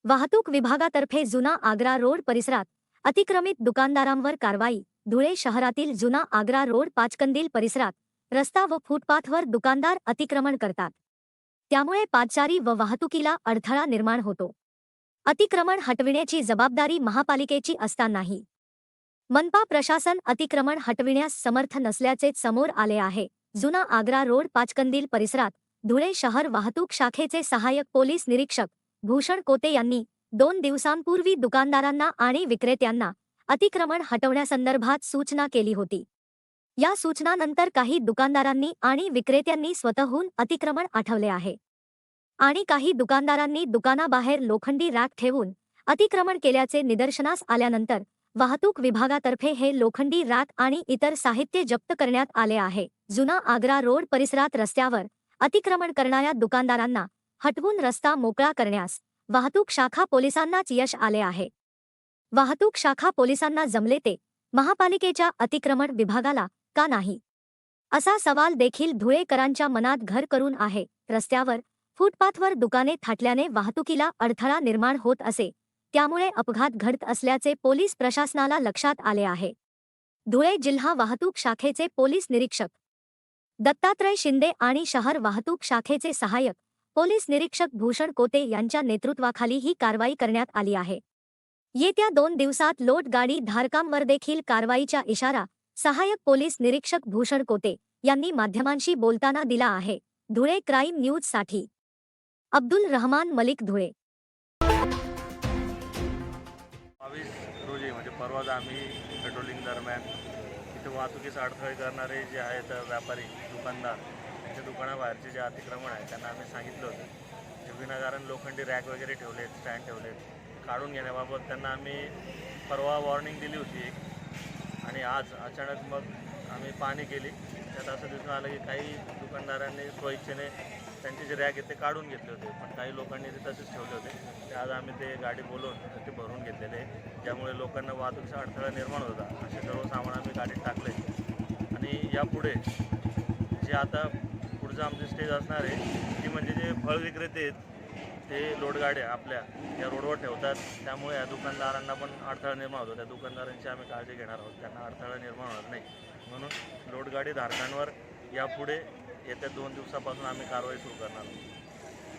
वाहतूक विभागातर्फे जुना आग्रा रोड परिसरात अतिक्रमित दुकानदारांवर कारवाई. धुळे शहरातील जुना आग्रा रोड पाचकंदील परिसरात रस्ता व फुटपाथवर दुकानदार अतिक्रमण करतात. त्यामुळे पादचारी व वाहतुकीला अडथळा निर्माण होतो. अतिक्रमण हटविण्याची जबाबदारी महापालिकेची असतानाही मनपा प्रशासन अतिक्रमण हटविण्यास समर्थ नसल्याचे समोर आले आहे. जुना आग्रा रोड पाचकंदील परिसरात धुळे शहर वाहतूक शाखेचे सहाय्यक पोलीस निरीक्षक भूषण कोते यांनी 2 दिवसांपूर्वी दुकानदारांना आणि विक्रेत्यांना अतिक्रमण हटवण्यासंदर्भात सूचना केली होती. या सूचनानंतर काही दुकानदारांनी आणि विक्रेत्यांनी स्वतःहून अतिक्रमण आठवले आहे आणि काही दुकानदारांनी दुकानाबाहेर लोखंडी रॅक ठेवून अतिक्रमण केल्याचे निदर्शनास आल्यानंतर वाहतूक विभागातर्फे हे लोखंडी रॅक आणि इतर साहित्य जप्त करण्यात आले आहे. जुना आग्रा रोड परिसरात रस्त्यावर अतिक्रमण करणाऱ्या दुकानदारांना हटवून रस्ता मोकळा करण्यास वाहतूक शाखा पोलिसांनाच यश आले आहे. वाहतूक शाखा पोलिसांना जमले ते महापालिकेच्या अतिक्रमण विभागाला का नाही, असा सवाल देखील धुळेकरांच्या मनात घर करून आहे. रस्त्यावर फुटपाथवर दुकाने थाटल्याने वाहतुकीला अडथळा निर्माण होत असे, त्यामुळे अपघात घडत असल्याचे पोलीस प्रशासनाला लक्षात आले आहे. धुळे जिल्हा वाहतूक शाखेचे पोलीस निरीक्षक दत्तात्रय शिंदे आणि शहर वाहतूक शाखेचे सहाय्यक पोलीस निरीक्षक भूषण कोते यांच्या नेतृत्वाखाली ही कारवाई करण्यात आली आहे. येत्या 2 दिवसात लोट गाडी धारकांवर देखील कारवाईचा इशारा सहाय्यक पोलीस निरीक्षक भूषण कोते यांनी माध्यमांशी बोलताना दिला आहे. धुळे क्राईम न्यूजसाठी अब्दुल रहमान मलिक, धुळे. 22 रोजी म्हणजे परवाच आम्ही पेट्रोलिंग दरम्यान इथे वाहतुकीस अडथळे करणारे जे आहेत व्यापारी दुकानदार, त्यांच्या दुकानाबाहेरचे जे अतिक्रमण आहे त्यांना आम्ही सांगितलं होतं. जे विनाकारण लोखंडी रॅक वगैरे ठेवलेत, स्टँड ठेवलेत, काढून घेण्याबाबत त्यांना आम्ही परवा वॉर्निंग दिली होती आणि आज अचानक मग आम्ही पाहणी केली. त्यात असं दिसून आलं की काही दुकानदारांनी स्वइच्छेने त्यांचे जे रॅक आहेत ते काढून घेतले होते, पण काही लोकांनी ते तसेच ठेवले होते. ते आज आम्ही ते गाडी बोलवून ते भरून घेतलेले, ज्यामुळे लोकांना वाहतुकीचा अडथळा निर्माण होता. असे सर्व सामान आम्ही गाडीत टाकले आणि यापुढे जे आता पुढचं आमचे स्टेज असणार आहे ती म्हणजे जे फळ विक्रेते आहेत ते लोटगाड्या आपल्या या रोडवर ठेवतात, त्यामुळे या दुकानदारांना पण अडथळा निर्माण होतो. त्या दुकानदारांची आम्ही काळजी घेणार आहोत, त्यांना अडथळा निर्माण होणार नाही म्हणून लोटगाडी धारकांवर यापुढे येत्या 2 दिवसापासून आम्ही कारवाई सुरू करणार आहोत.